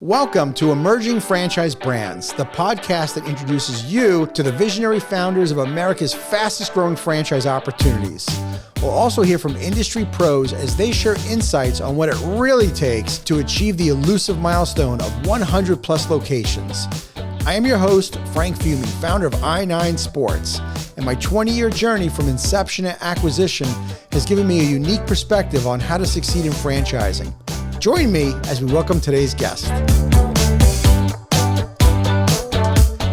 Welcome to Emerging Franchise Brands, the podcast that introduces you to the visionary founders of America's fastest growing franchise opportunities. We'll also hear from industry pros as they share insights on what it really takes to achieve the elusive milestone of 100 plus locations. I am your host, Frank Fumey, founder of I9 Sports, and my 20-year journey from inception to acquisition has given me a unique perspective on how to succeed in franchising. Join me as we welcome today's guest.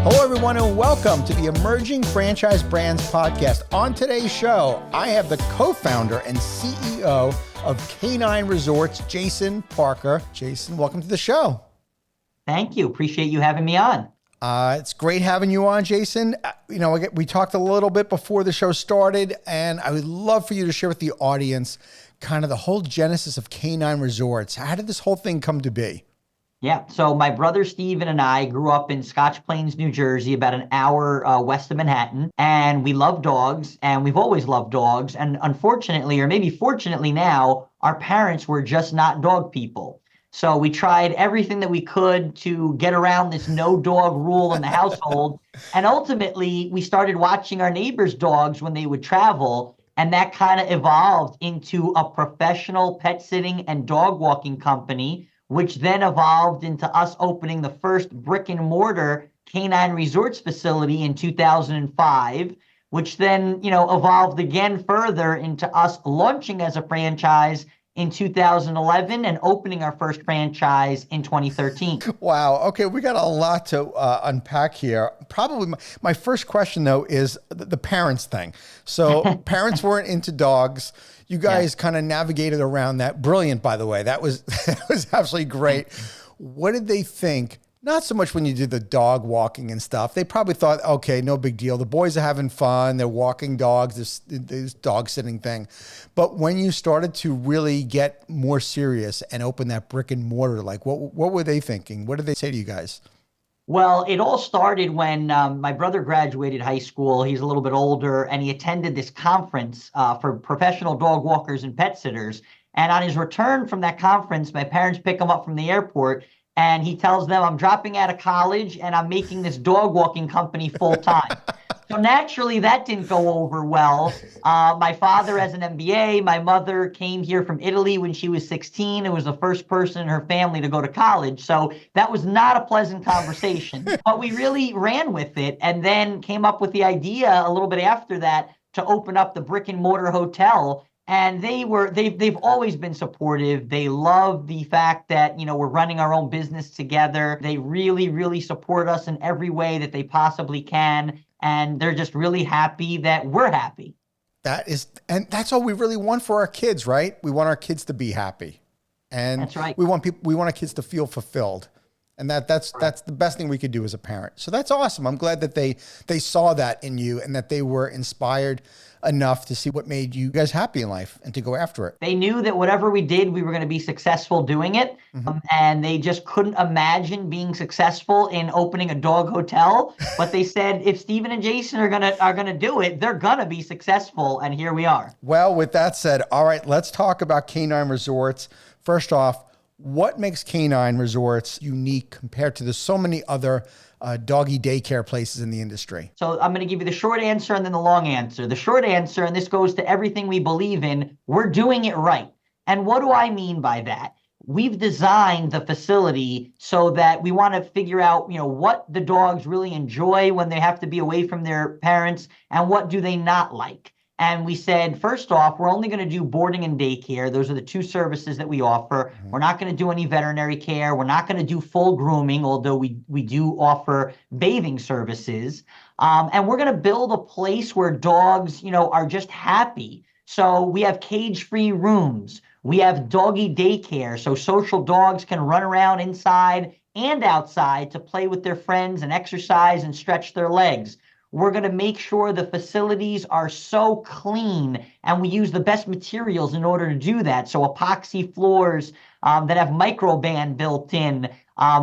Hello, everyone, and welcome to the Emerging Franchise Brands podcast. On today's show, I have the co-founder and CEO of K9 Resorts, Jason Parker. Jason, welcome to the show. Thank you. Appreciate you having me on. It's great having you on, Jason. We talked a little bit before the show started, and I would love for you to share with the audience kind of the whole genesis of K9 Resorts. How did this whole thing come to be? Yeah, so my brother Steven and I grew up in Scotch Plains, New Jersey, about an hour west of Manhattan, and we love dogs, and we've always loved dogs, and unfortunately, or maybe fortunately now, our parents were just not dog people. So we tried everything that we could to get around this no dog rule in the household, and ultimately, we started watching our neighbors' dogs when they would travel, and that kind of evolved into a professional pet sitting and dog walking company, which then evolved into us opening the first brick and mortar K9 Resorts facility in 2005, which then, evolved again further into us launching as a franchise in 2011 and opening our first franchise in 2013. Wow. Okay. We got a lot to unpack here. Probably my first question, though, is the parents thing. So parents weren't into dogs. You guys kind of navigated around that. Brilliant, by the way. That was absolutely great. What did they think? Not so much when you did the dog walking and stuff. They probably thought, okay, no big deal. The boys are having fun. They're walking dogs, this dog sitting thing. But when you started to really get more serious and open that brick and mortar, like what were they thinking? What did they say to you guys? Well, it all started when my brother graduated high school. He's a little bit older, and he attended this conference for professional dog walkers and pet sitters. And on his return from that conference, my parents pick him up from the airport, and he tells them, I'm dropping out of college and I'm making this dog walking company full time. So naturally, that didn't go over well. My father has an MBA. My mother came here from Italy when she was 16. It was the first person in her family to go to college. So that was not a pleasant conversation. But we really ran with it and then came up with the idea a little bit after that to open up the brick and mortar hotel. And they've always been supportive. They love the fact that, we're running our own business together. They really, really support us in every way that they possibly can. And they're just really happy that we're happy. And that's all we really want for our kids, right? We want our kids to be happy. And that's right. We want our kids to feel fulfilled. And that's the best thing we could do as a parent. So that's awesome. I'm glad that they saw that in you and that they were inspired enough to see what made you guys happy in life and to go after it. They knew that whatever we did, we were going to be successful doing it. And they just couldn't imagine being successful in opening a dog hotel. But they said, if Steven and Jason are gonna do it, they're gonna be successful. And here we are. Well, with that said, all right, let's talk about K9 Resorts. First off, what makes K9 Resorts unique compared to the so many other doggy daycare places in the industry? So I'm going to give you the short answer and then the long answer. The short answer, and this goes to everything we believe in, we're doing it right. And what do I mean by that? We've designed the facility so that we want to figure out, what the dogs really enjoy when they have to be away from their parents and what do they not like. And we said, first off, we're only going to do boarding and daycare. Those are the two services that we offer. We're not going to do any veterinary care. We're not going to do full grooming, although we do offer bathing services. And we're going to build a place where dogs, are just happy. So we have cage-free rooms. We have doggy daycare, so social dogs can run around inside and outside to play with their friends and exercise and stretch their legs. We're going to make sure the facilities are so clean, and we use the best materials in order to do that. So epoxy floors that have microban built in,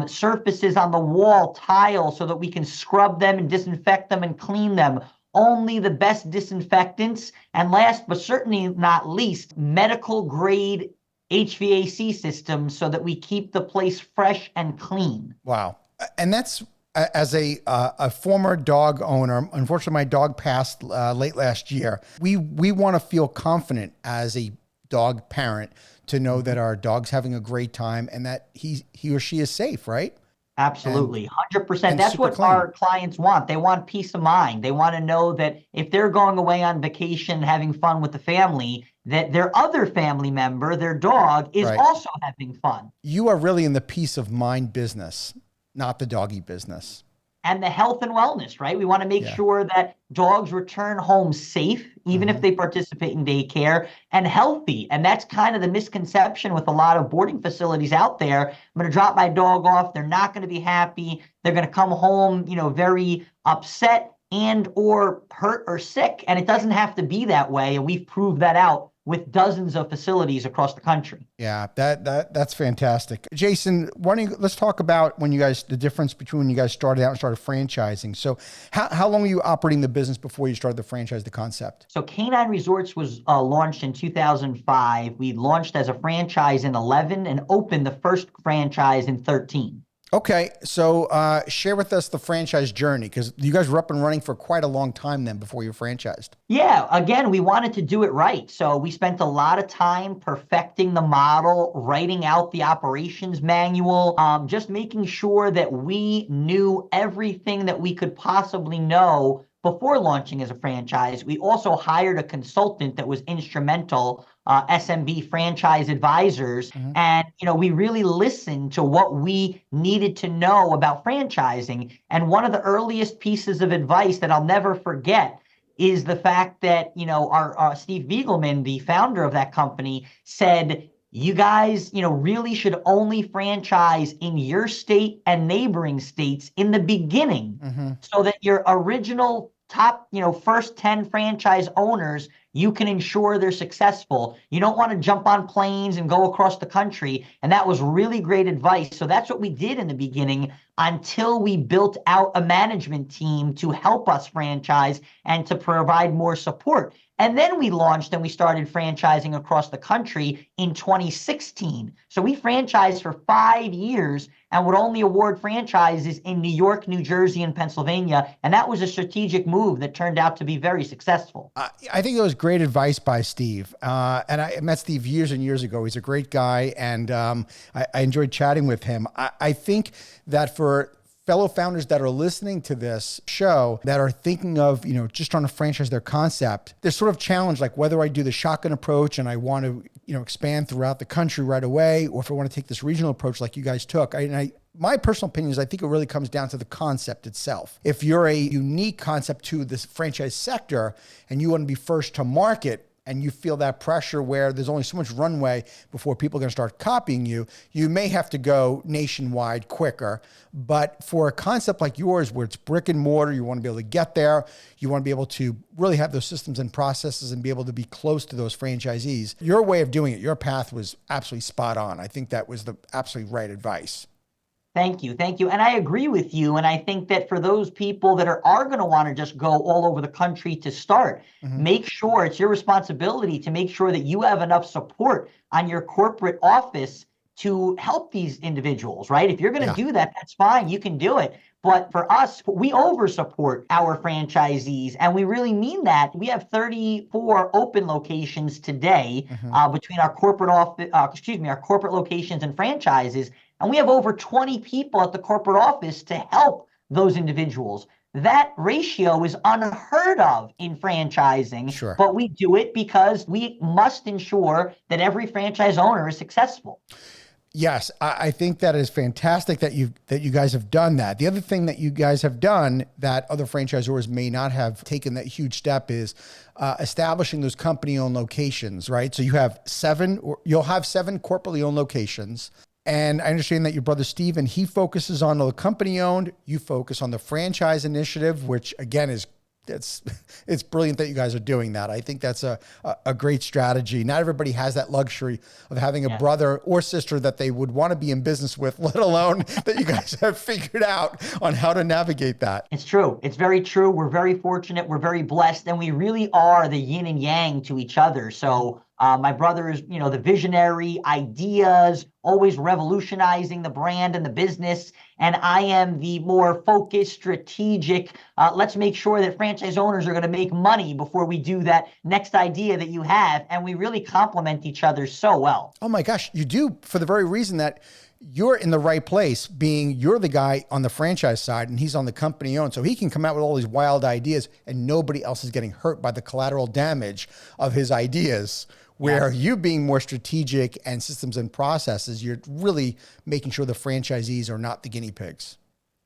surfaces on the wall, tile, so that we can scrub them and disinfect them and clean them. Only the best disinfectants. And last but certainly not least, medical grade HVAC systems so that we keep the place fresh and clean. Wow. And that's as a former dog owner. Unfortunately, my dog passed late last year. We want to feel confident as a dog parent to know that our dog's having a great time and that he or she is safe, right? Absolutely. 100%. And That's super what clean. our clients want. They want peace of mind. They want to know that if they're going away on vacation, having fun with the family, that their other family member, their dog, is Right. also having fun. You are really in the peace of mind business, not the doggy business. And the health and wellness, right? We want to make Yeah. sure that dogs return home safe, even if they participate in daycare, and healthy. And that's kind of the misconception with a lot of boarding facilities out there. I'm going to drop my dog off. They're not going to be happy. They're going to come home, very upset and or hurt or sick. And it doesn't have to be that way. And we've proved that out with dozens of facilities across the country. Yeah, that's fantastic. Jason, let's talk about the difference between when you guys started out and started franchising. So how long were you operating the business before you started the franchise, the concept? So Canine Resorts was launched in 2005. We launched as a franchise in 11 and opened the first franchise in 13. Okay, so share with us the franchise journey, because you guys were up and running for quite a long time then before you franchised. Yeah, again, we wanted to do it right. So we spent a lot of time perfecting the model, writing out the operations manual, just making sure that we knew everything that we could possibly know before launching as a franchise. We also hired a consultant that was instrumental, SMB Franchise Advisors. And, we really listened to what we needed to know about franchising. And one of the earliest pieces of advice that I'll never forget is the fact that, our Steve Biegelman, the founder of that company, said, you guys, really should only franchise in your state and neighboring states in the beginning, so that your original top, first 10 franchise owners, you can ensure they're successful. You don't want to jump on planes and go across the country. And that was really great advice. So that's what we did in the beginning until we built out a management team to help us franchise and to provide more support. And then we launched and we started franchising across the country in 2016. So we franchised for 5 years and would only award franchises in New York, New Jersey, and Pennsylvania. And that was a strategic move that turned out to be very successful. I think it was great advice by Steve. And I met Steve years and years ago. He's a great guy, and I enjoyed chatting with him. I think that for fellow founders that are listening to this show that are thinking of, just trying to franchise their concept, they're sort of challenged, like whether I do the shotgun approach and I want to, expand throughout the country right away, or if I want to take this regional approach like you guys took. My personal opinion is I think it really comes down to the concept itself. If you're a unique concept to this franchise sector and you want to be first to market, and you feel that pressure where there's only so much runway before people are going to start copying you, you may have to go nationwide quicker. But for a concept like yours, where it's brick and mortar, you want to be able to get there, you want to be able to really have those systems and processes and be able to be close to those franchisees. Your way of doing it, your path was absolutely spot on. I think that was the absolutely right advice. Thank you. Thank you. And I agree with you. And I think that for those people that are going to want to just go all over the country to start, make sure it's your responsibility to make sure that you have enough support on your corporate office to help these individuals, right? If you're going to do that, that's fine. You can do it. But for us, we over support our franchisees, and we really mean that. We have 34 open locations today between our corporate our corporate locations and franchises. And we have over 20 people at the corporate office to help those individuals. That ratio is unheard of in franchising, but we do it because we must ensure that every franchise owner is successful. Yes, I think that is fantastic that you guys have done that. The other thing that you guys have done that other franchisors may not have taken that huge step is establishing those company-owned locations, right? So you'll have 7 corporately owned locations. And I understand that your brother Steven, he focuses on the company-owned. You focus on the franchise initiative, which again it's brilliant that you guys are doing that. I think that's a great strategy. Not everybody has that luxury of having a brother or sister that they would want to be in business with, let alone that you guys have figured out on how to navigate that. It's true. It's very true. We're very fortunate. We're very blessed. And we really are the yin and yang to each other. So My brother is, the visionary ideas, always revolutionizing the brand and the business. And I am the more focused, strategic, let's make sure that franchise owners are going to make money before we do that next idea that you have. And we really complement each other so well. Oh my gosh, you do, for the very reason that you're in the right place, being you're the guy on the franchise side and he's on the company owned. So he can come out with all these wild ideas and nobody else is getting hurt by the collateral damage of his ideas. Where you being more strategic and systems and processes, you're really making sure the franchisees are not the guinea pigs.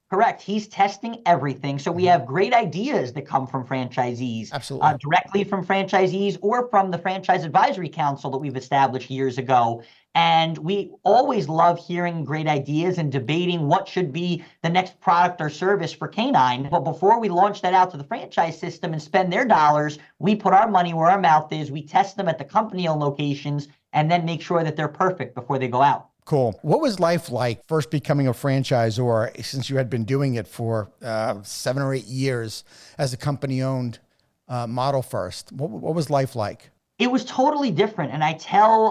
Correct. He's testing everything. So we have great ideas that come from franchisees, Absolutely. directly from franchisees or from the Franchise Advisory Council that we've established years ago. And we always love hearing great ideas and debating what should be the next product or service for Canine. But before we launch that out to the franchise system and spend their dollars, we put our money where our mouth is. We test them at the company-owned locations and then make sure that they're perfect before they go out. Cool. What was life like first becoming a franchisor, since you had been doing it for 7 or 8 years as a company-owned model first? What was life like? It was totally different. And I tell,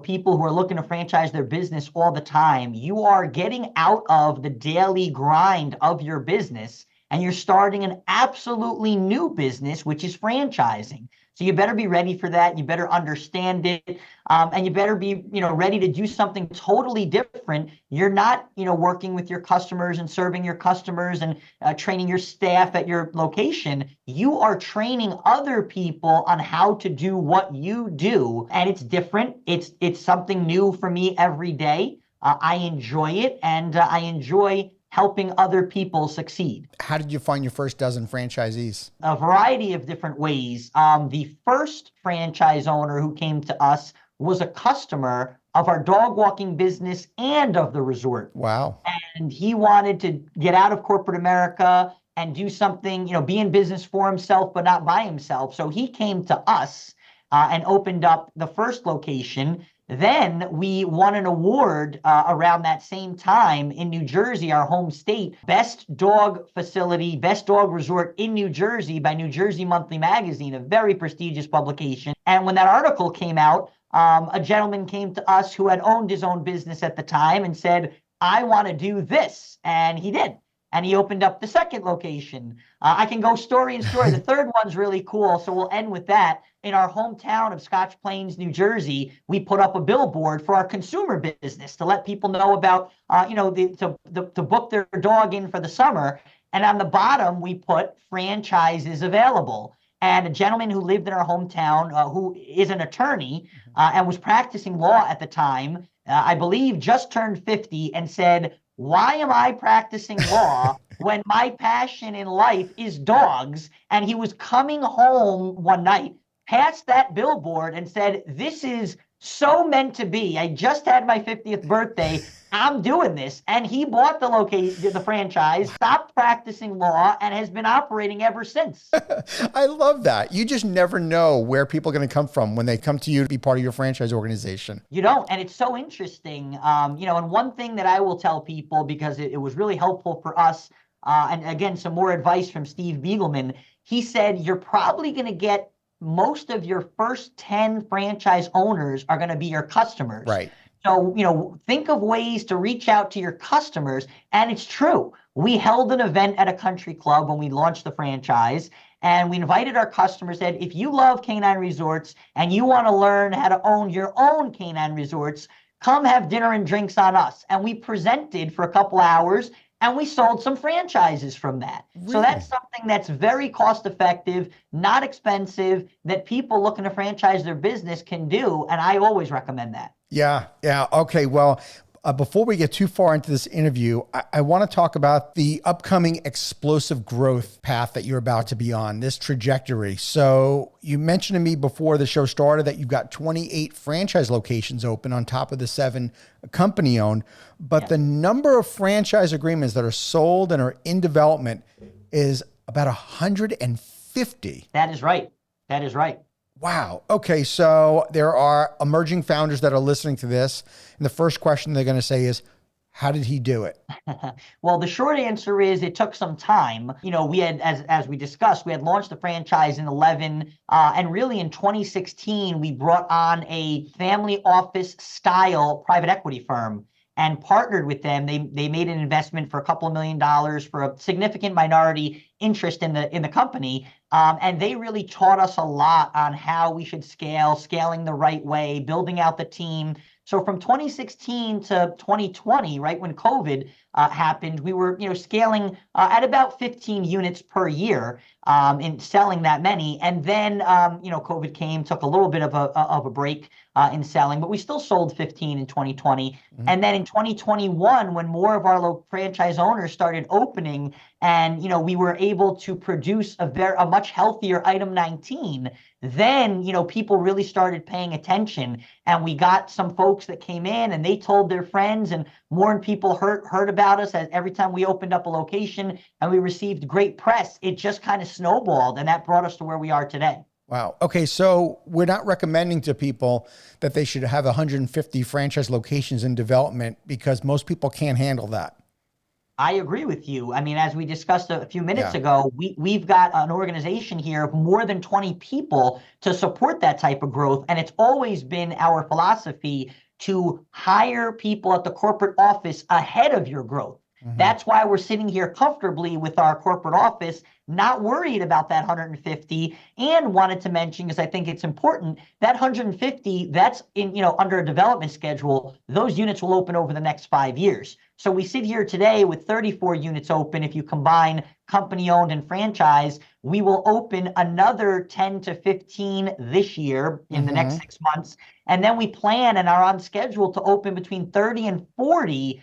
people who are looking to franchise their business all the time, you are getting out of the daily grind of your business and you're starting an absolutely new business, which is franchising. So you better be ready for that. You better understand it. And you better be, ready to do something totally different. You're not, working with your customers and serving your customers and training your staff at your location. You are training other people on how to do what you do. And it's different. It's something new for me every day. I enjoy it and I enjoy helping other people succeed. How did you find your first dozen franchisees? A variety of different ways. The first franchise owner who came to us was a customer of our dog walking business and of the resort. Wow. And he wanted to get out of corporate America and do something, be in business for himself, but not by himself. So he came to us and opened up the first location. Then we won an award around that same time in New Jersey, our home state, best dog facility, best dog resort in New Jersey by New Jersey Monthly Magazine, a very prestigious publication. And when that article came out, a gentleman came to us who had owned his own business at the time and said, I want to do this. And he did. And he opened up the second location. I can go story and story. The third one's really cool, so we'll end with that. In our hometown of Scotch Plains, New Jersey, we put up a billboard for our consumer business to let people know about, to book their dog in for the summer. And on the bottom, we put franchises available. And a gentleman who lived in our hometown, who is an attorney and was practicing law at the time, I believe just turned 50 and said, why am I practicing law when my passion in life is dogs? And he was coming home one night, past that billboard and said, this is so meant to be. I just had my 50th birthday. I'm doing this. And he bought the franchise, stopped practicing law, and has been operating ever since. I love that. You just never know where people are going to come from when they come to you to be part of your franchise organization. You don't. And it's so interesting. And one thing that I will tell people, because it was really helpful for us, and again, some more advice from Steve Biegelman, he said, you're probably going to get most of your first 10 franchise owners are going to be your customers. Right. So, think of ways to reach out to your customers. And it's true. We held an event at a country club when we launched the franchise, and we invited our customers, said, if you love canine resorts and you want to learn how to own your own canine resorts, come have dinner and drinks on us. And we presented for a couple hours and we sold some franchises from that. Really? So that's something that's very cost effective, not expensive, that people looking to franchise their business can do. And I always recommend that. Yeah. Okay. Well, before we get too far into this interview, I want to talk about the upcoming explosive growth path that you're about to be on, this trajectory. So you mentioned to me before the show started that you've got 28 franchise locations open on top of the 7 company owned, but the number of franchise agreements that are sold and are in development is about 150. That is right. That is right. Wow. Okay. So there are emerging founders that are listening to this. And the first question they're going to say is, How did he do it? Well, the short answer is it took some time. We had, as we discussed, we had launched the franchise in 11, and really in 2016 we brought on a family office style private equity firm and partnered with them. They made an investment for a couple of $1 million for a significant minority interest in the company, and they really taught us a lot on how we should scaling the right way, building out the team. So from 2016 to 2020, right when COVID happened, we were scaling at about 15 units per year, in selling that many. And then COVID came, took a little bit of a break in selling, but we still sold 15 in 2020. Mhm. And then in 2021, when more of our franchise owners started opening, and we were able to produce a much healthier item 19, then people really started paying attention, and we got some folks that came in and they told their friends, and more people heard about us as every time we opened up a location and we received great press. It just kind of snowballed, and that brought us to where we are today. Wow. Okay. So we're not recommending to people that they should have 150 franchise locations in development because most people can't handle that. I agree with you. I mean, as we discussed a few minutes Yeah. ago, we've got an organization here of more than 20 people to support that type of growth. And it's always been our philosophy to hire people at the corporate office ahead of your growth. Mhm. That's why we're sitting here comfortably with our corporate office, not worried about that 150, and wanted to mention, because I think it's important, that 150, that's in, under a development schedule, those units will open over the next 5 years. So we sit here today with 34 units open. If you combine company owned and franchise, we will open another 10 to 15 this year in the next Mhm. 6 months. And then we plan and are on schedule to open between 30 and 40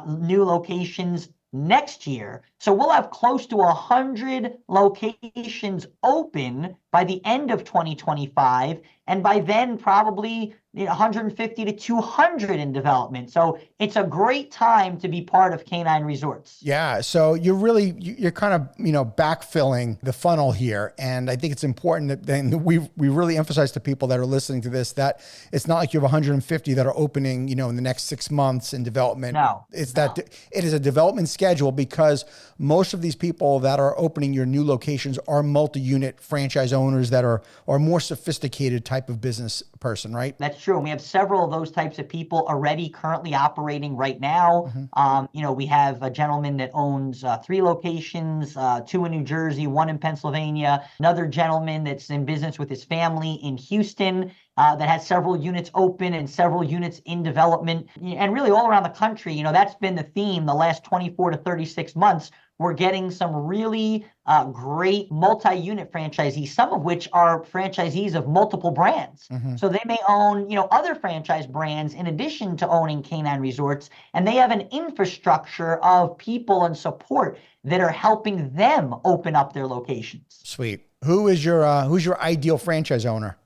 new locations next year. So we'll have close to 100 locations open by the end of 2025. And by then, probably 150 to 200 in development. So it's a great time to be part of Canine Resorts. Yeah. So you're kind of, backfilling the funnel here. And I think it's important that then we really emphasize to people that are listening to this, that it's not like you have 150 that are opening, in the next 6 months in development. No, It's no. that it is a development schedule, because most of these people that are opening your new locations are multi-unit franchise owners that are more sophisticated type of business person, right? That's true. And we have several of those types of people already currently operating right now. Mhm. We have a gentleman that owns 3 locations, 2 in New Jersey, 1 in Pennsylvania, another gentleman that's in business with his family in Houston, that has several units open and several units in development. And really all around the country, that's been the theme the last 24 to 36 months. We're getting some really great multi-unit franchisees, some of which are franchisees of multiple brands. Mhm. So they may own, other franchise brands in addition to owning Canine Resorts, and they have an infrastructure of people and support that are helping them open up their locations. Sweet. Who's your ideal franchise owner?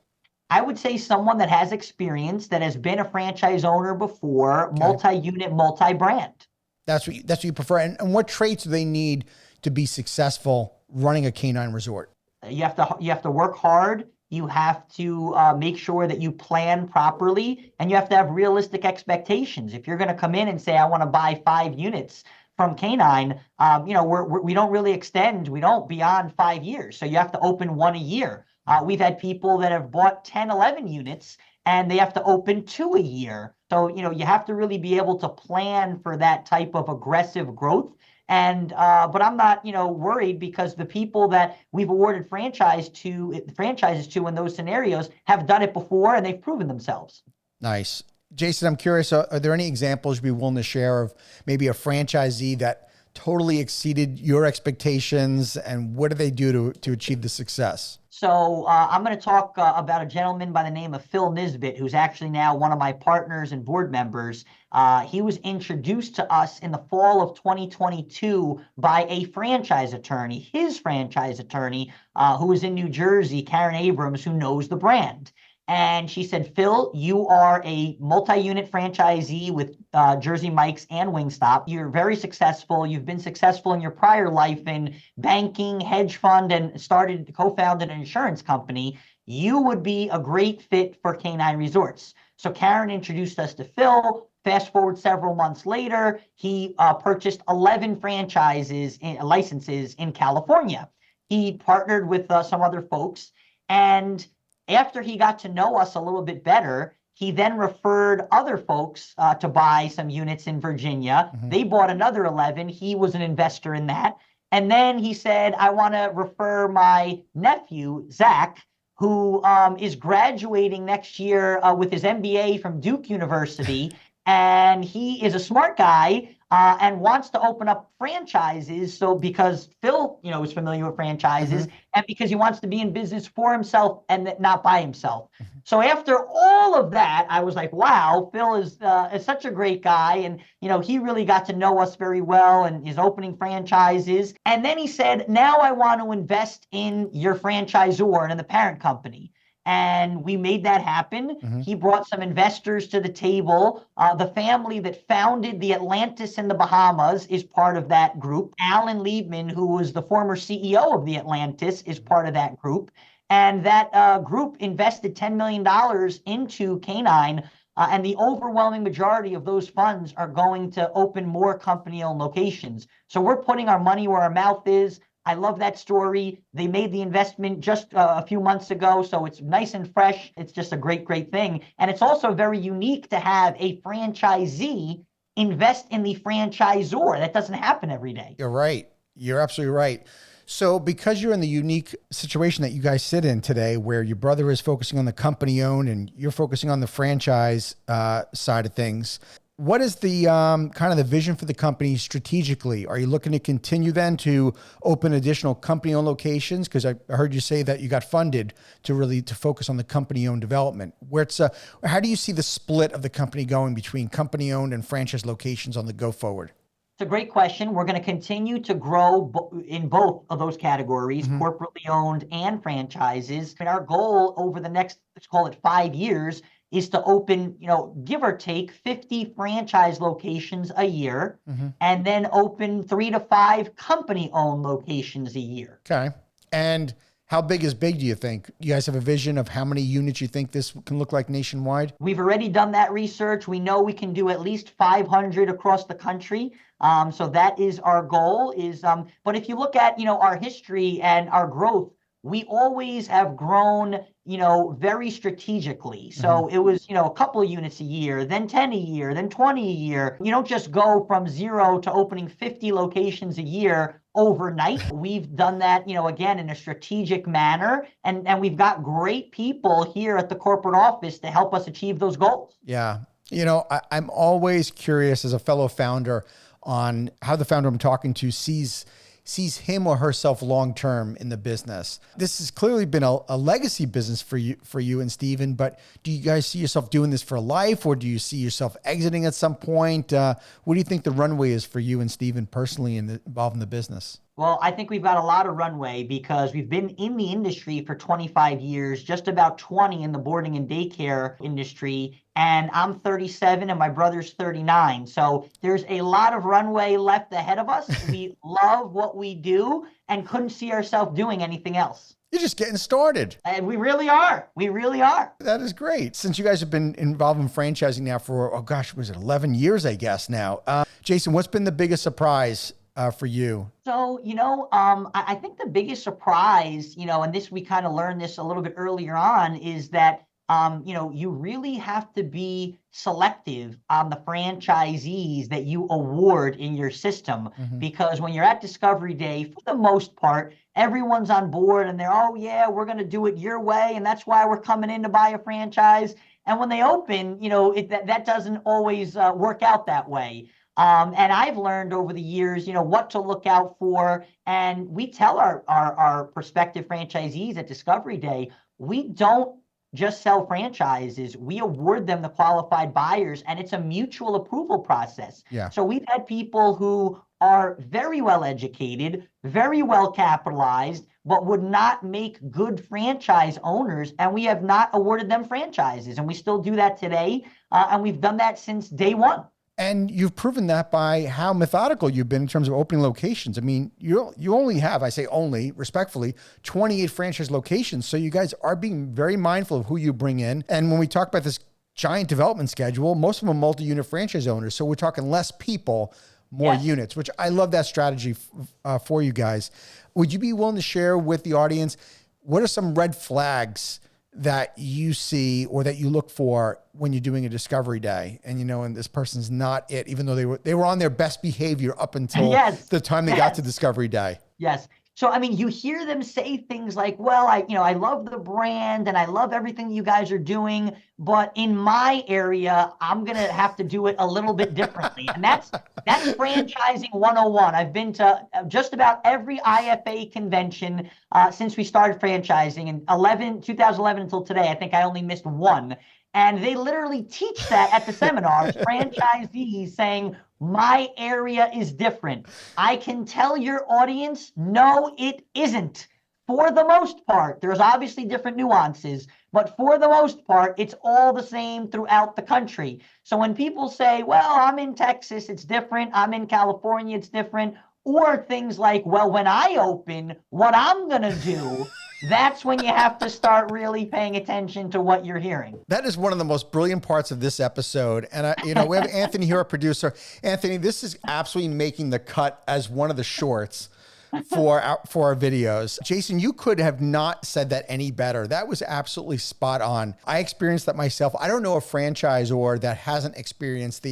I would say someone that has experience, that has been a franchise owner before, Okay. multi-unit, multi-brand. That's what you prefer. And what traits do they need to be successful running a canine resort? You have to work hard. You have to make sure that you plan properly, and you have to have realistic expectations. If you're going to come in and say, "I want to buy 5 units from Canine," we don't really extend. We don't beyond 5 years. So you have to open 1 a year. We've had people that have bought 10, 11 units, and they have to open 2 a year. So, you have to really be able to plan for that type of aggressive growth. And but I'm not, worried, because the people that we've awarded franchises to in those scenarios have done it before, and they've proven themselves. Nice. Jason, I'm curious, are there any examples you'd be willing to share of maybe a franchisee that totally exceeded your expectations, and what did they do to achieve the success? So I'm going to talk about a gentleman by the name of Phil Nisbet, who's actually now one of my partners and board members. He was introduced to us in the fall of 2022 by a franchise attorney, his franchise attorney, who was in New Jersey, Karen Abrams, who knows the brand. And she said, "Phil, you are a multi-unit franchisee with Jersey Mike's and Wingstop. You're very successful. You've been successful in your prior life in banking, hedge fund, and co-founded an insurance company. You would be a great fit for Canine Resorts." So Karen introduced us to Phil. fast forward several months later, he purchased 11 licenses in California. He partnered with some other folks. And after he got to know us a little bit better, he then referred other folks to buy some units in Virginia. They bought another 11. He was an investor in that. And then he said, I want to refer my nephew, Zach, who is graduating next year with his MBA from Duke University. And he is a smart guy and wants to open up franchises. So because Phil, is familiar with franchises, and because he wants to be in business for himself and not by himself. So after all of that, I was like, wow, Phil is such a great guy. And, he really got to know us very well and is opening franchises. And then he said, now I want to invest in your franchisor and in the parent company. And we made that happen. He brought some investors to the table. The family that founded the Atlantis in the Bahamas is part of that group. Alan Liebman, who was the former CEO of the Atlantis, is part of that group. And that group invested $10 million into Canine. And the overwhelming majority of those funds are going to open more company-owned locations. So we're putting our money where our mouth is. I love that story. They made the investment just a few months ago, so it's nice and fresh. It's just a great, great thing. And it's also very unique to have a franchisee invest in the franchisor. That doesn't happen every day. You're right. You're absolutely right. So because you're in the unique situation that you guys sit in today, where your brother is focusing on the company owned and you're focusing on the franchise side of things, what is the kind of the vision for the company strategically? Are you looking to continue then to open additional company-owned locations? Because I heard you say that you got funded to focus on the company-owned development. How do you see the split of the company going between company-owned and franchise locations on the go forward? It's a great question. We're going to continue to grow in both of those categories, corporately owned and franchises. And our goal over the next, let's call it 5 years, is to open, give or take 50 franchise locations a year, and then open 3 to 5 company-owned locations a year. Okay. And how big is big, do you think? You guys have a vision of how many units you think this can look like nationwide? We've already done that research. We know we can do at least 500 across the country. So that is our goal. But if you look at, our history and our growth, we always have grown, very strategically. So it was, a couple of units a year, then 10 a year, then 20 a year. You don't just go from 0 to opening 50 locations a year overnight. We've done that, again, in a strategic manner. And we've got great people here at the corporate office to help us achieve those goals. Yeah. I'm always curious as a fellow founder on how the founder I'm talking to sees him or herself long-term in the business. This has clearly been a legacy business for you and Steven, but do you guys see yourself doing this for life, or do you see yourself exiting at some point? What do you think the runway is for you and Steven personally involved in the business? Well, I think we've got a lot of runway because we've been in the industry for 25 years, just about 20 in the boarding and daycare industry. And I'm 37 and my brother's 39. So there's a lot of runway left ahead of us. We love what we do and couldn't see ourselves doing anything else. You're just getting started. And we really are. We really are. That is great. Since you guys have been involved in franchising now for, was it 11 years, I guess now. Jason, what's been the biggest surprise for you? So, I think the biggest surprise, and we kind of learned this a little bit earlier on, is that, you really have to be selective on the franchisees that you award in your system, because when you're at Discovery Day, for the most part, everyone's on board and they're, oh yeah, we're going to do it your way. And that's why we're coming in to buy a franchise. And when they open, that doesn't always work out that way. And I've learned over the years, what to look out for. And we tell our prospective franchisees at Discovery Day, we don't just sell franchises. We award them the qualified buyers, and it's a mutual approval process. Yeah. So we've had people who are very well educated, very well capitalized, but would not make good franchise owners, and we have not awarded them franchises. And we still do that today, and we've done that since day one. And you've proven that by how methodical you've been in terms of opening locations. I mean, you only have, I say only, respectfully, 28 franchise locations. So you guys are being very mindful of who you bring in. And when we talk about this giant development schedule. Most of them are multi-unit franchise owners. So we're talking less people, more units, which I love that strategy for you guys. Would you be willing to share with the audience, what are some red flags that you see or that you look for when you're doing a discovery day and, and this person's not it, even though they were on their best behavior up until the time they got to discovery day? Yes. So, I mean, you hear them say things like, well, I love the brand and I love everything you guys are doing, but in my area, I'm going to have to do it a little bit differently. And that's franchising 101. I've been to just about every IFA convention since we started franchising in 2011 until today. I think I only missed one. And they literally teach that at the seminars, franchisees saying, my area is different. I can tell your audience, no, it isn't. For the most part, there's obviously different nuances, but for the most part, it's all the same throughout the country. So when people say, well, I'm in Texas, it's different. I'm in California, it's different. Or things like, well, when I open, what I'm going to do, that's when you have to start really paying attention to what you're hearing. That is one of the most brilliant parts of this episode. And, we have Anthony here, our producer. Anthony, this is absolutely making the cut as one of the shorts for our videos. Jason, you could have not said that any better. That was absolutely spot on. I experienced that myself. I don't know a franchisor that hasn't experienced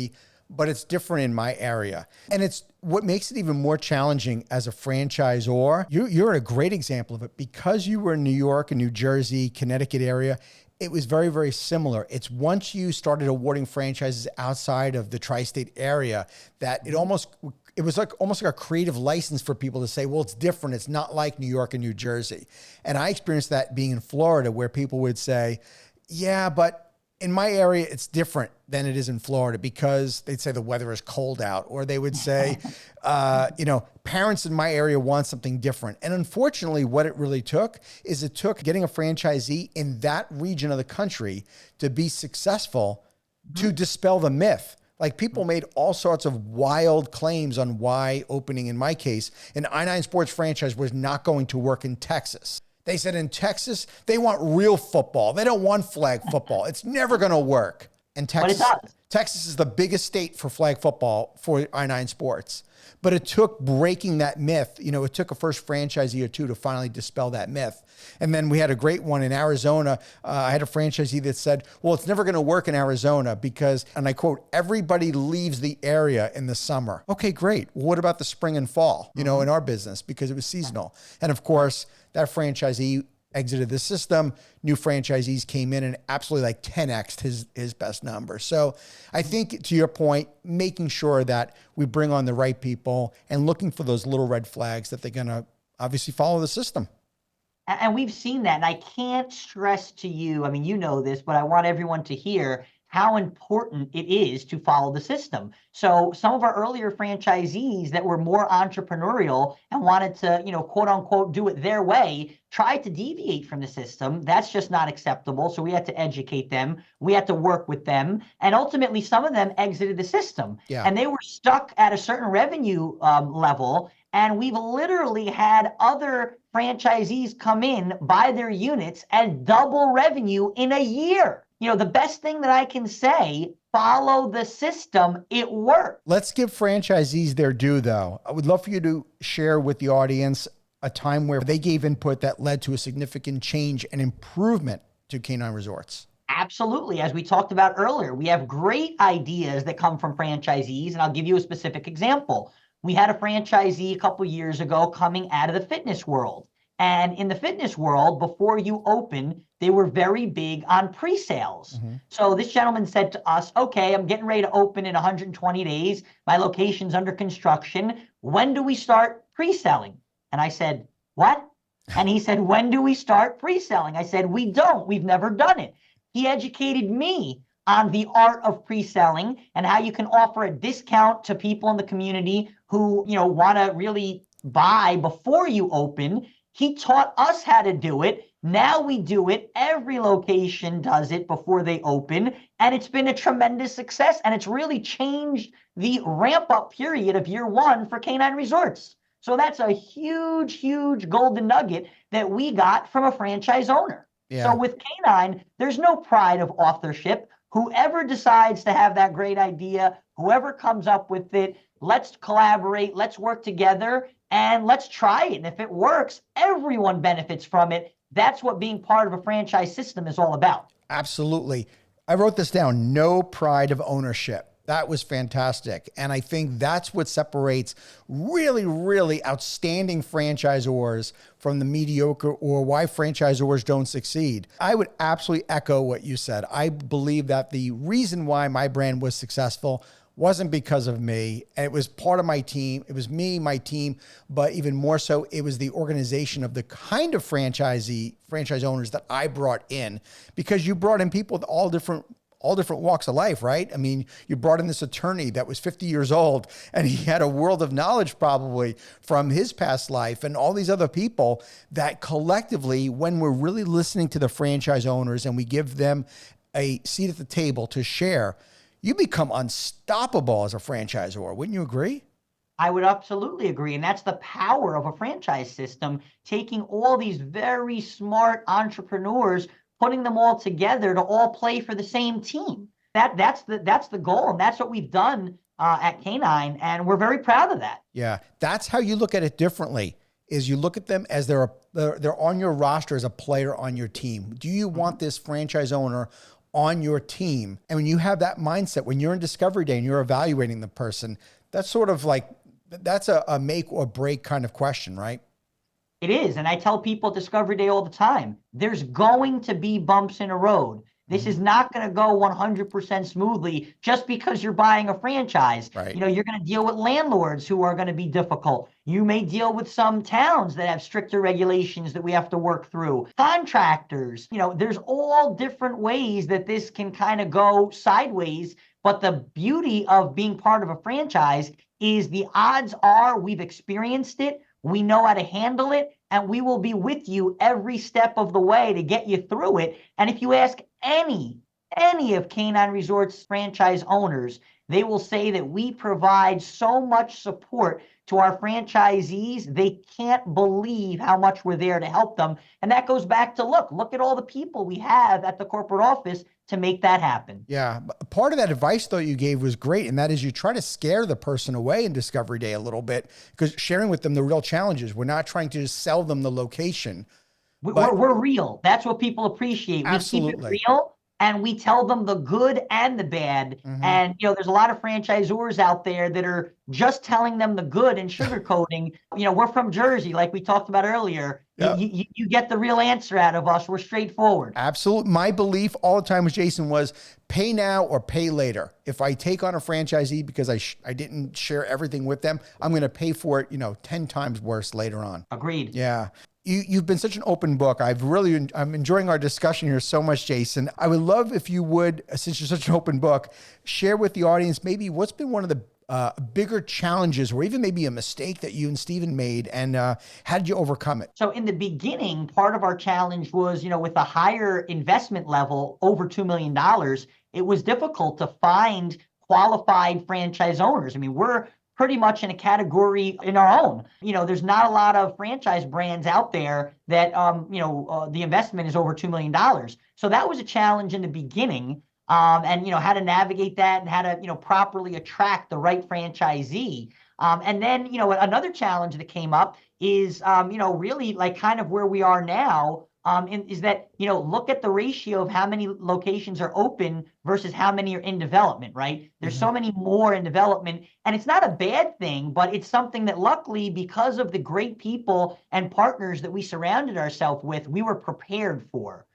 but it's different in my area. And it's what makes it even more challenging as a franchisor. You're a great example of it because you were in New York and New Jersey, Connecticut area. It was very, very similar. It's once you started awarding franchises outside of the tri-state area that it was almost like a creative license for people to say, well, it's different. It's not like New York and New Jersey. And I experienced that being in Florida where people would say, yeah, but in my area, it's different than it is in Florida because they'd say the weather is cold out, or they would say, parents in my area want something different. And unfortunately, what it really took is getting a franchisee in that region of the country to be successful to dispel the myth. Like people made all sorts of wild claims on why opening, in my case, an I-9 Sports franchise was not going to work in Texas. They said in Texas, they want real football. They don't want flag football. It's never going to work. And Texas is the biggest state for flag football for I-9 Sports. But it took breaking that myth. It took a first franchisee or two to finally dispel that myth. And then we had a great one in Arizona. I had a franchisee that said, well, it's never going to work in Arizona because, and I quote, everybody leaves the area in the summer. Okay, great. Well, what about the spring and fall, in our business because it was seasonal. And of course, that franchisee exited the system. New franchisees came in and absolutely 10x'd his best number. So I think to your point, making sure that we bring on the right people and looking for those little red flags that they're going to obviously follow the system. And we've seen that. And I can't stress to you, I mean, you know this, but I want everyone to hear how important it is to follow the system. So some of our earlier franchisees that were more entrepreneurial and wanted to, quote unquote, do it their way, tried to deviate from the system. That's just not acceptable. So we had to educate them. We had to work with them. And ultimately, some of them exited the system. Yeah. And they were stuck at a certain revenue level. And we've literally had other franchisees come in, buy their units, and double revenue in a year. The best thing that I can say, follow the system. It works. Let's give franchisees their due, though. I would love for you to share with the audience a time where they gave input that led to a significant change and improvement to Canine Resorts. Absolutely. As we talked about earlier, we have great ideas that come from franchisees, and I'll give you a specific example. We had a franchisee a couple years ago coming out of the fitness world. And in the fitness world, before you open, they were very big on pre-sales. Mm-hmm. So this gentleman said to us, okay, I'm getting ready to open in 120 days. My location's under construction. When do we start pre-selling? And I said, what? And he said, when do we start pre-selling? I said, we don't. We've never done it. He educated me on the art of pre-selling and how you can offer a discount to people in the community who, want to really buy before you open. He taught us how to do it. Now we do it. Every location does it before they open. And it's been a tremendous success. And it's really changed the ramp-up period of year one for Canine Resorts. So that's a huge, huge golden nugget that we got from a franchise owner. Yeah. So with Canine, there's no pride of authorship. whoever decides to have that great idea, whoever comes up with it, let's collaborate, let's work together, and let's try it. And if it works, everyone benefits from it. That's what being part of a franchise system is all about. Absolutely. I wrote this down, no pride of ownership. That was fantastic. And I think that's what separates really, really outstanding franchisors from the mediocre, or why franchisors don't succeed. I would absolutely echo what you said. I believe that the reason why my brand was successful wasn't because of me. It was part of my team. It was me, my team, but even more so, it was the organization of the kind of franchise owners that I brought in, because you brought in people with all different walks of life, right? I mean, you brought in this attorney that was 50 years old and he had a world of knowledge probably from his past life, and all these other people that collectively, when we're really listening to the franchise owners and we give them a seat at the table to share, you become unstoppable as a franchisor. Wouldn't you agree? I would absolutely agree. And that's the power of a franchise system, taking all these very smart entrepreneurs, putting them all together to all play for the same team. That's the goal. And that's what we've done at Canine. And we're very proud of that. Yeah. That's how you look at it differently, is you look at them as they're on your roster as a player on your team. Do you want this franchise owner on your team? And when you have that mindset, when you're in discovery day and you're evaluating the person, that's sort of like, that's a make or break kind of question, right? It is. And I tell people at Discovery Day all the time, there's going to be bumps in the road. This is not going to go 100% smoothly just because you're buying a franchise. Right. You're going to deal with landlords who are going to be difficult. You may deal with some towns that have stricter regulations that we have to work through. Contractors, there's all different ways that this can kind of go sideways. But the beauty of being part of a franchise is the odds are we've experienced it. We know how to handle it, and we will be with you every step of the way to get you through it. And if you ask any of Canine Resorts franchise owners, they will say that we provide so much support to our franchisees. They can't believe how much we're there to help them. And that goes back to look at all the people we have at the corporate office to make that happen. Yeah. Part of that advice, though, you gave was great. And that is, you try to scare the person away in Discovery Day a little bit, because sharing with them the real challenges. We're not trying to just sell them the location. We're real. That's what people appreciate. Absolutely. We keep it real, and we tell them the good and the bad. And, there's a lot of franchisors out there that are just telling them the good and sugarcoating. We're from Jersey, like we talked about earlier. Yep. You get the real answer out of us. We're straightforward. Absolutely. My belief all the time with Jason was pay now or pay later. If I take on a franchisee because I didn't share everything with them, I'm going to pay for it, 10 times worse later on. Agreed. Yeah. You've been such an open book. I'm enjoying our discussion here so much, Jason. I would love if you would, since you're such an open book, share with the audience maybe what's been one of the bigger challenges, or even maybe a mistake that you and Steven made, and how did you overcome it? So in the beginning, part of our challenge was, with a higher investment level, over $2 million, it was difficult to find qualified franchise owners. I mean, we're pretty much in a category in our own. There's not a lot of franchise brands out there that, the investment is over $2 million. So that was a challenge in the beginning. And how to navigate that and how to, properly attract the right franchisee. And then, another challenge that came up is, really like kind of where we are now, is that, look at the ratio of how many locations are open versus how many are in development, right? There's so many more in development, and it's not a bad thing, but it's something that luckily, because of the great people and partners that we surrounded ourselves with, we were prepared for.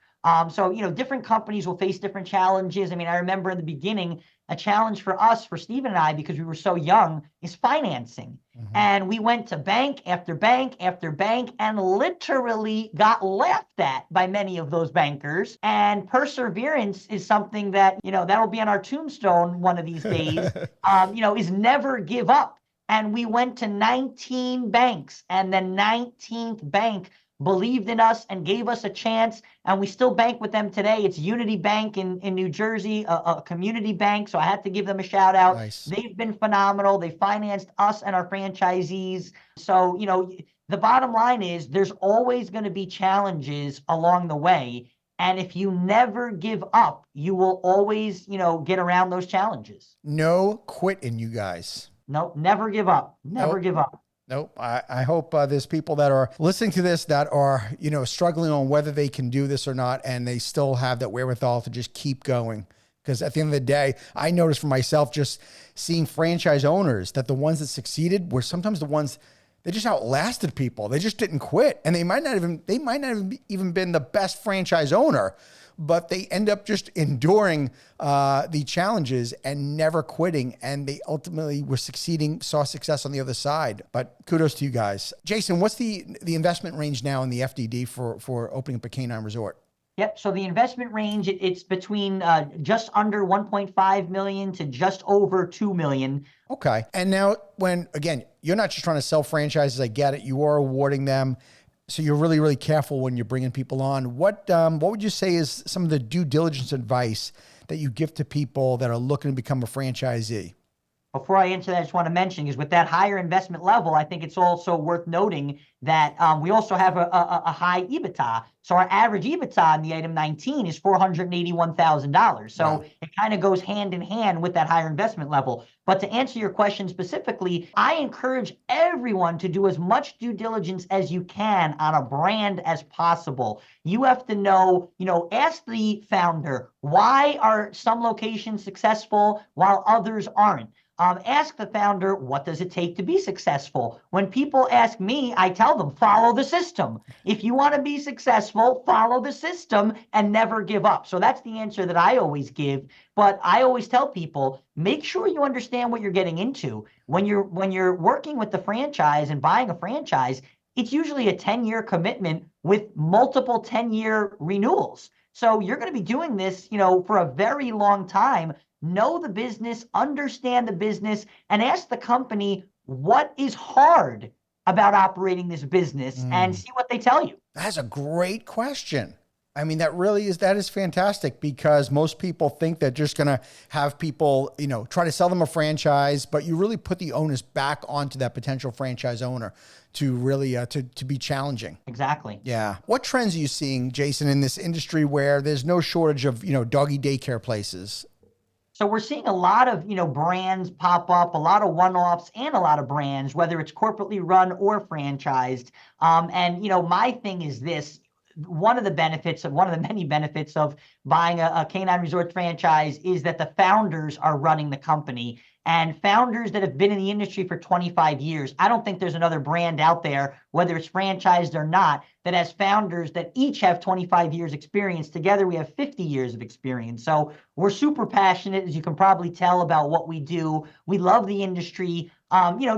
So, different companies will face different challenges. I mean, I remember in the beginning, a challenge for us, for Steven and I, because we were so young, is financing. And we went to bank after bank after bank and literally got laughed at by many of those bankers. And perseverance is something that, that'll be on our tombstone one of these days, is never give up. And we went to 19 banks, and the 19th bank believed in us and gave us a chance, and we still bank with them today. It's Unity Bank in New Jersey, a community bank, so I had to give them a shout out. Nice. They've been phenomenal. They financed us and our franchisees. So, the bottom line is there's always going to be challenges along the way, And if you never give up, you will always, get around those challenges. No quitting, you guys. Nope, never give up. Never Nope. give up. Nope. I hope there's people that are listening to this that are, struggling on whether they can do this or not, and they still have that wherewithal to just keep going. Because at the end of the day, I noticed for myself just seeing franchise owners that the ones that succeeded were sometimes the ones they just outlasted people. They just didn't quit, and they might not even been the best franchise owner, but they end up just enduring the challenges and never quitting, and they ultimately were succeeding, saw success on the other side. But kudos to you guys. Jason, what's the investment range now in the FDD for opening up a canine resort? Yep. So the investment range, it's between just under 1.5 million to just over 2 million. Okay. And now again, you're not just trying to sell franchises. I get it. You are awarding them. So you're really, really careful when you're bringing people on. What would you say is some of the due diligence advice that you give to people that are looking to become a franchisee? Before I answer that, I just want to mention is with that higher investment level, I think it's also worth noting that we also have a high EBITDA. So our average EBITDA in the item 19 is $481,000. So wow. It kind of goes hand in hand with that higher investment level. But to answer your question specifically, I encourage everyone to do as much due diligence as you can on a brand as possible. You have to know, ask the founder, why are some locations successful while others aren't? Ask the founder, what does it take to be successful? When people ask me, I tell them, follow the system. If you want to be successful, follow the system and never give up. So that's the answer that I always give. But I always tell people, make sure you understand what you're getting into. When you're working with the franchise and buying a franchise, it's usually a 10-year commitment with multiple 10-year renewals. So you're going to be doing this, for a very long time. Know the business, understand the business, and ask the company what is hard about operating this business and see what they tell you. That's a great question. I mean, that is fantastic, because most people think they're just going to have people, try to sell them a franchise, but you really put the onus back onto that potential franchise owner to really, to be challenging. Exactly. Yeah. What trends are you seeing, Jason, in this industry where there's no shortage of, doggy daycare places? So we're seeing a lot of, brands pop up, a lot of one-offs and a lot of brands, whether it's corporately run or franchised. And, my thing is this. One of the many benefits of buying a canine resort franchise is that the founders are running the company, and founders that have been in the industry for 25 years. I don't think there's another brand out there, whether it's franchised or not, that has founders that each have 25 years experience. Together, we have 50 years of experience. So we're super passionate, as you can probably tell, about what we do. We love the industry.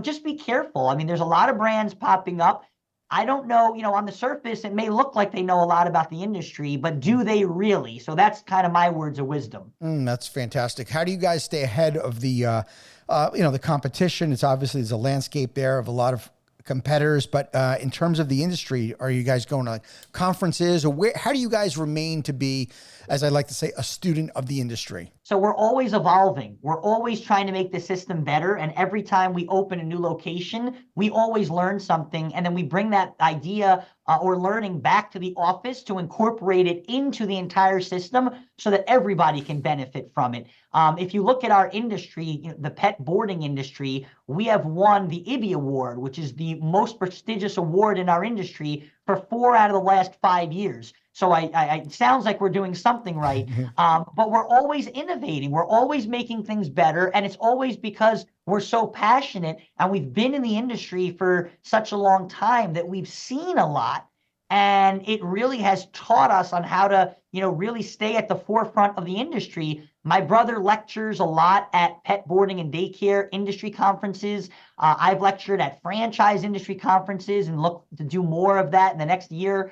Just be careful. I mean, there's a lot of brands popping up. I don't know, on the surface, it may look like they know a lot about the industry, but do they really? So that's kind of my words of wisdom. That's fantastic. How do you guys stay ahead of the, the competition? There's a landscape there of a lot of competitors, but in terms of the industry, are you guys going to like conferences, or how do you guys remain to be, as I like to say, a student of the industry? So we're always evolving. We're always trying to make the system better. And every time we open a new location, we always learn something. And then we bring that idea or learning back to the office to incorporate it into the entire system so that everybody can benefit from it. If you look at our industry, the pet boarding industry, we have won the IBI Award, which is the most prestigious award in our industry, for 4 out of the last 5 years. So it sounds like we're doing something right, but we're always innovating. We're always making things better, and it's always because we're so passionate and we've been in the industry for such a long time that we've seen a lot, and it really has taught us on how to, really stay at the forefront of the industry. My brother lectures a lot at pet boarding and daycare industry conferences. I've lectured at franchise industry conferences and look to do more of that in the next year.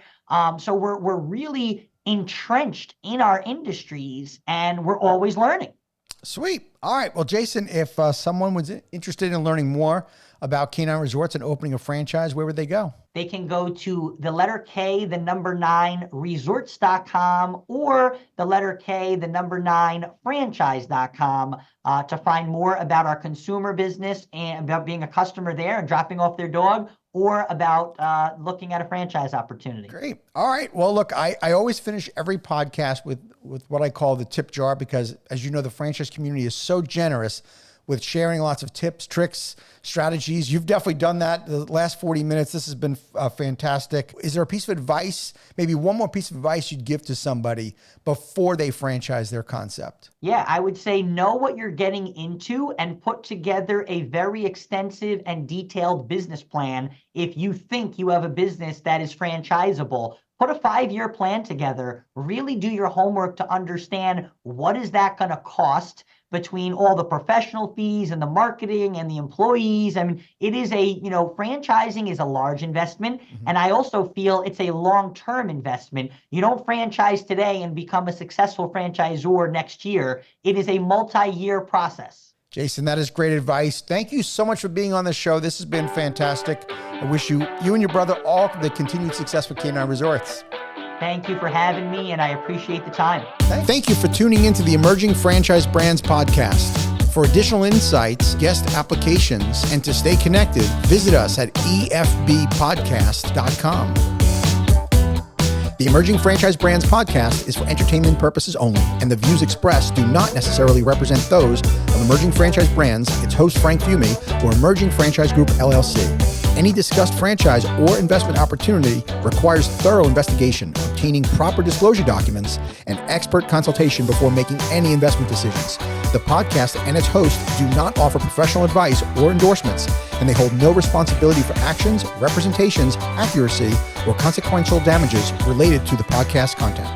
So we're really entrenched in our industries, and we're always learning. Sweet. All right. Well, Jason, if someone was interested in learning more about Canine Resorts and opening a franchise, where would they go? They can go to the letter K, the number 9 resorts.com or the letter K, the number 9 franchise.com to find more about our consumer business and about being a customer there and dropping off their dog, or about looking at a franchise opportunity. Great. All right. Well, look, I always finish every podcast with what I call the tip jar, because as you know, the franchise community is so generous with sharing lots of tips, tricks, strategies. You've definitely done that the last 40 minutes. This has been fantastic. Is there a piece of advice, maybe one more piece of advice you'd give to somebody before they franchise their concept? Yeah, I would say know what you're getting into and put together a very extensive and detailed business plan if you think you have a business that is franchisable. Put a 5-year plan together. Really do your homework to understand what is that going to cost between all the professional fees and the marketing and the employees. I mean, it is franchising is a large investment. Mm-hmm. And I also feel it's a long-term investment. You don't franchise today and become a successful franchisor next year. It is a multi-year process. Jason, that is great advice. Thank you so much for being on the show. This has been fantastic. I wish you and your brother all the continued success with Canine Resorts. Thank you for having me, and I appreciate the time. Thank you for tuning into the Emerging Franchise Brands podcast. For additional insights, guest applications, and to stay connected, visit us at efbpodcast.com. The Emerging Franchise Brands podcast is for entertainment purposes only, and the views expressed do not necessarily represent those of Emerging Franchise Brands, its host Frank Fiume, or Emerging Franchise Group, LLC. Any discussed franchise or investment opportunity requires thorough investigation, obtaining proper disclosure documents, and expert consultation before making any investment decisions. The podcast and its host do not offer professional advice or endorsements, and they hold no responsibility for actions, representations, accuracy, or consequential damages related to the podcast content.